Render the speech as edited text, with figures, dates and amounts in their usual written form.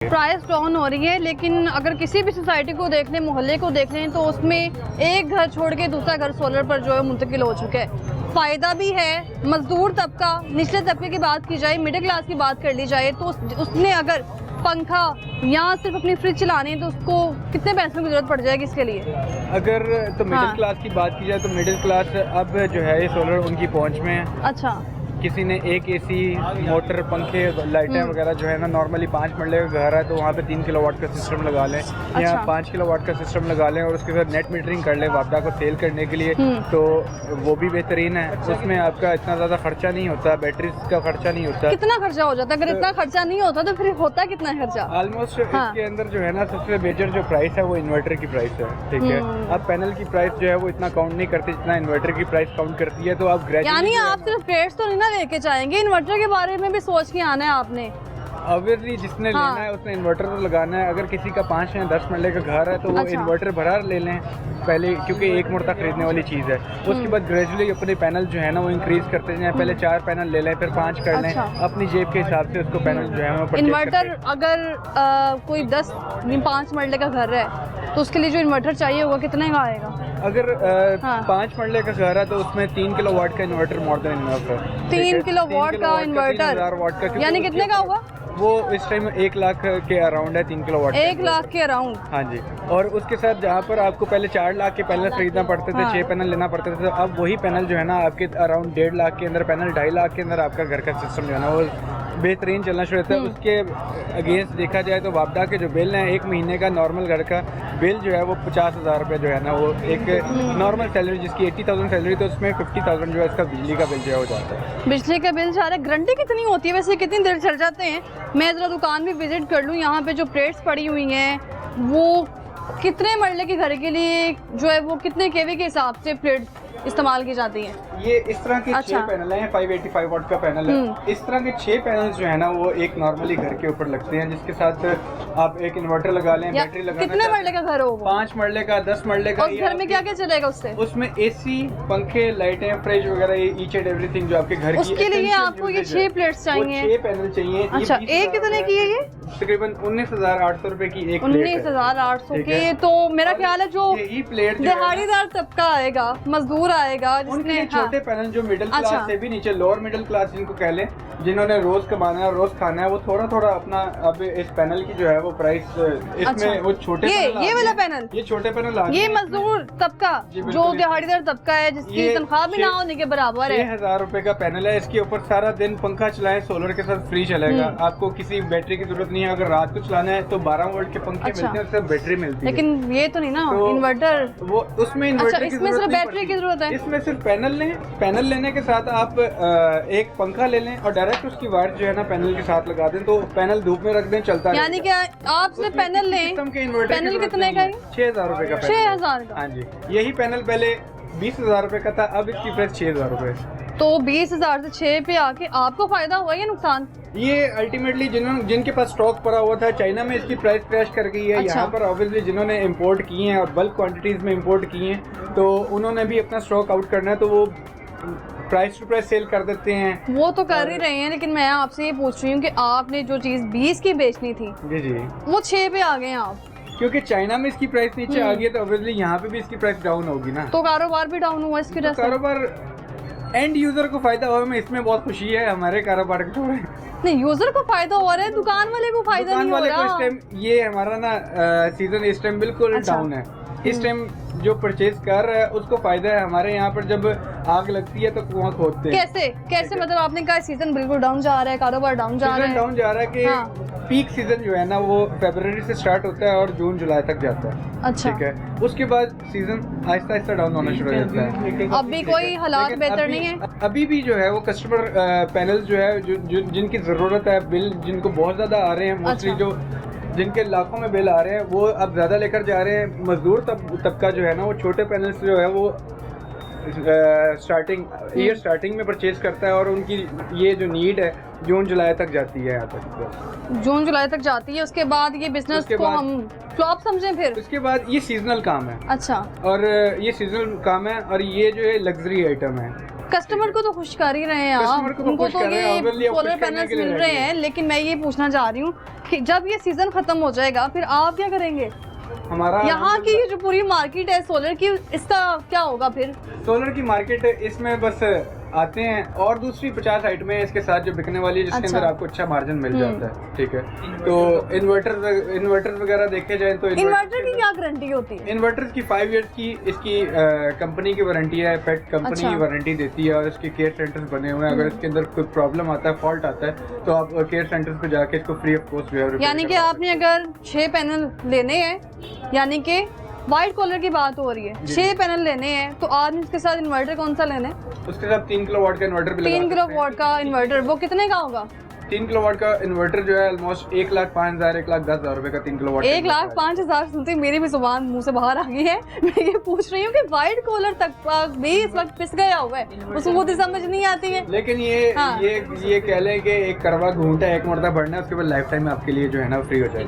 Price down हो रही है, लेकिन अगर किसी भी सोसाइटी को देख लें, मोहल्ले को देख लें, तो उसमें एक घर छोड़ के दूसरा घर सोलर पर जो है मुंतकिल हो चुका है। फ़ायदा भी है। मजदूर तबका, निचले तबके की बात की जाए, मिडिल क्लास की बात कर ली जाए, तो उसने अगर पंखा या सिर्फ अपनी फ्रिज चलानी है तो उसको कितने पैसों की जरूरत पड़ जाएगी इसके लिए? अगर तो मिडिल क्लास की बात की जाए तो मिडिल क्लास अब जो है ये सोलर उनकी पहुंच में है। अच्छा। किसी ने एक एसी, मोटर, पंखे, लाइटें वगैरह जो है ना, नॉर्मली 5 मरले का घर है तो वहाँ पे 3 किलोवाट का सिस्टम लगा लें या 5 किलोवाट का सिस्टम लगा लें और उसके साथ नेट मीटरिंग कर लें वापडा को सेल करने के लिए, तो वो भी बेहतरीन है। उसमें आपका इतना ज़्यादा खर्चा नहीं होता, बैटरी का खर्चा नहीं होता। कितना खर्चा हो जाता है? अगर इतना खर्चा नहीं होता तो फिर होता कितना खर्चा? ऑलमोस्ट इसके अंदर जो है ना सबसे मेजर जो प्राइस है वो इन्वर्टर की प्राइस है, ठीक है। अब पैनल की प्राइस जो है वो इतना काउंट नहीं करती जितना इन्वर्टर की प्राइस काउंट करती है। तो आप यानी आप सिर्फ रेट्स तो नहीं ना लेके जाएंगे, इन्वर्टर के बारे में भी सोच के आना है आपने। ऑब्वियसली जिसने लेना है उसने इन्वर्टर तो लगाना है। अगर किसी का 5 या 10 मरले का घर है तो वो इन्वर्टर भरा ले लें पहले, क्योंकि एक मुर्ता खरीदने वाली चीज़ है। उसके बाद ग्रेजुअली अपने पैनल जो है ना वो इंक्रीज करते जाएं। पहले 4 पैनल ले लें, फिर 5 कर लें, अपनी जेब के हिसाब से उसको पैनल जो है वो इन्वर्टर अगर कोई 5 मरले का घर है तो उसके लिए जो इन्वर्टर चाहिए होगा कितने का आएगा? अगर 5 मरले का घर है तो उसमें 3 किलोवाट का इन्वर्टर मोर देन इनफ है। 3 किलोवाट का इन्वर्टर यानी कितने का होगा वो? इस टाइम 1 लाख के अराउंड है 3 किलोवाट। 1 लाख के अराउंड? हाँ जी। और उसके साथ जहाँ पर आपको पहले 4 लाख के पैनल खरीदना पड़ते थे, 6 पैनल लेना पड़ते थे, तो अब वही पैनल जो है ना आपके अराउंड 1.5 लाख के अंदर पैनल, 2.5 लाख के अंदर आपका घर का सिस्टम जो है ना वो बेहतरीन चलना शुरू होता है। उसके अगेंस्ट देखा जाए तो वापडा के जो बिल हैं, 1 महीने का नॉर्मल घर का बिल जो है वो 50,000 रुपये जो है ना, वो एक नॉर्मल सैलरी जिसकी 80,000 सैलरी तो उसमें 50,000 जो है इसका बिजली का बिल जो है हो जाता है। बिजली का बिल जा रहा है। गारंटी कितनी होती है वैसे, कितनी देर चल जाते हैं? मैं ज़रा दुकान भी विजिट कर लूँ। यहाँ पे जो प्लेट्स पड़ी हुई हैं वो कितने मरले के घर के लिए जो है वो कितने केवी के हिसाब से प्लेट इस्तेमाल की जाती हैं? ये इस तरह के 6 पैनल हैं, 585 वाट का पैनल है। इस तरह के 6 पैनल जो है ना वो एक नॉर्मली घर के ऊपर लगते हैं, जिसके साथ आप एक इन्वर्टर लगा लें, बैटरी लगा। कितने मरले का घर हो? 5 मरले का, 10 मरले का। उस घर में क्या क्या चलेगा उससे? उसमें एसी, पंखे, लाइटें, फ्रिज वगैरह, ईच एंड एवरीथिंग जो आपके घर की। उसके लिए आपको ये 6 प्लेट्स चाहिए? 6 पैनल चाहिए। अच्छा, एक कितने की है ये? तकरीबन 19,800 रुपए की एक 19,800 की। तो मेरा ख्याल है जो प्लेट दिहाड़ीदार तबका आएगा, मजदूर आएगा, जिसने छोटे पैनल जो मिडिल क्लास से भी नीचे, लोअर मिडिल क्लास जिनको कह लें, जिन्होंने रोज कमाना है, रोज खाना है, वो थोड़ा थोड़ा अपना अब इस पैनल की जो है वो प्राइस इसमें वो छोटे ये वाला पैनल, ये छोटे पैनल ये मजदूर तबका जो दिहाड़ीदार तबका है जिसकी तनख्वाह भी ना होने के बराबर है। 6,000 रुपए का पैनल है। इसके ऊपर सारा दिन पंखा चलाएं, सोलर के साथ फ्री चलेगा। आपको किसी बैटरी की जरूरत नहीं है। अगर रात को चलाना है तो 12 वोल्ट के पंखे मिलते हैं, उससे बैटरी मिलती है। लेकिन ये तो नहीं ना इन्वर्टर, वो उसमें इन्वर्टर की इसमें सिर्फ बैटरी की जरूरत है। इसमें सिर्फ पैनल लें, पैनल लेने के साथ आप एक पंखा ले लें और डायरेक्ट उसकी वायर जो है ना पैनल के साथ लगा दें, तो पैनल धूप में रख दें, चलता है। यानी कि आप सिर्फ पैनल लें। पैनल कितने का है? 6,000 रुपए का। 6,000 का? हाँ जी। यही पैनल पहले 20,000 रुपए का था, अब इसकी प्राइस 6,000 रुपए। तो 20,000 से 6 पे आके आपको फायदा हुआ या नुकसान? ये अल्टीमेटली जिनके पास स्टॉक पड़ा हुआ था, चाइना में इसकी प्राइस क्रैश कर गई है। यहाँ पर ऑब्वियसली जिन्होंने इंपोर्ट किए हैं और बल्क क्वांटिटीज में इंपोर्ट किए हैं, तो उन्होंने भी अपना स्टॉक आउट करना है, तो वो प्राइस टू प्राइस सेल कर देते हैं। वो तो कर ही रहे हैं, लेकिन मैं आपसे ये पूछ रही हूँ कि आपने जो चीज़ 20 की बेचनी थी जी वो 6 पे आ गए आप, क्योंकि चाइना में इसकी प्राइस नीचे आ गई है, तो ऑब्वियसली यहाँ पे भी इसकी प्राइस डाउन होगी ना। तो कारोबार भी डाउन हुआ इसकी वजह से? कारोबार एंड यूजर को फायदा हुआ, हमें इसमें बहुत खुशी है। हमारे कारोबार के थोड़े नहीं, यूजर को फायदा हो रहा है, दुकान वाले को फायदा नहीं हो रहा। इस टाइम ये हमारा ना सीजन इस टाइम बिल्कुल डाउन है। इस टाइम जो परचेज कर रहा है उसको फायदा है। हमारे यहाँ पर जब आग लगती है तो कुआं खोदते हैं। कैसे मतलब आपने कहा सीजन बिल्कुल डाउन जा रहा है, कारोबार डाउन जा रहा है कि पीक सीजन जो है ना वो फरवरी से स्टार्ट होता है और जून जुलाई तक जाता है। अच्छा, ठीक है। उसके बाद सीजन आहिस्ता आहिस्ता डाउन होना शुरू हो जाता है। अभी कोई हालात बेहतर नहीं है। अभी भी जो है वो कस्टमर पैनल जो है जिनकी जरूरत है, बिल जिनको बहुत ज्यादा आ रहे हैं, मोस्टली जो जिनके लाखों में बिल आ रहे हैं, वो अब ज्यादा लेकर जा रहे हैं। मजदूर तबका जो है ना वो छोटे पैनल जो है वो स्टार्टिंग में परचेज करता है, और उनकी ये जो नीड है जून जुलाई तक जाती है। यहाँ तक जून जुलाई तक जाती है। उसके बाद ये बिजनेस को हम फ्लॉप समझें फिर? उसके बाद ये सीजनल काम है। अच्छा। और ये सीजनल काम है, और ये जो है लग्जरी आइटम है। कस्टमर को तो खुश कर ही रहे हैं कस्टमर आप, को तो उनको खुश तो कर रहे हैं, ये obviously अब सोलर खुश करने पैनल्स के लिए मिल ready रहे हैं। हैं, लेकिन मैं ये पूछना चाह रही हूँ कि जब ये सीजन खत्म हो जाएगा फिर आप क्या करेंगे? हमारा यहाँ की जो पूरी मार्केट है सोलर की, इसका क्या होगा फिर? सोलर की मार्केट इसमें बस आते हैं और दूसरी 50 आइटमें इसके साथ जो बिकने वाली है जिसके अच्छा। अंदर आपको अच्छा मार्जिन मिल जाता है, ठीक है। तो इन्वर्टर वगैरह देखे जाए तो इन्वर्टर की क्या गारंटी होती है? इन्वर्टर्स की 5 ईयर्स की इसकी कंपनी की वारंटी है, पेट कंपनी अच्छा। की वारंटी देती है और इसके केयर सेंटर्स बने हुए हैं। अगर इसके अंदर कोई प्रॉब्लम आता है, फॉल्ट आता है, तो आप केयर सेंटर्स पे जाके इसको फ्री ऑफ कॉस्ट जो है यानी कि आपने अगर 6 पैनल लेने हैं, यानी कि वाइट कॉलर की बात हो रही है, 6 पैनल लेने हैं, तो आपने इसके साथ इन्वर्टर कौन सा लेना है? उसके साथ 3 किलोवाट का इन्वर्टर भी 3 किलो वॉट का इन्वर्टर, वो कितने का होगा? 3 किलोवाट का इन्वर्टर जो है ऑलमोस्ट 1,05,000 1,10,000 रुपए का 3 किलोवाट 1,05,000 सुनते ही मेरी भी जुबान मुंह से बाहर आ गई है। मैं ये पूछ रही हूँ कि वाइट कॉलर तक भी इस वक्त पिस गया हुआ है, उसको वो समझ नहीं आती है। लेकिन ये हाँ। ये कह लें कि एक करवा घूंटा एक मरता बढ़ना है, उसके बाद लाइफ टाइम आपके लिए जो है ना फ्री हो जाएगा।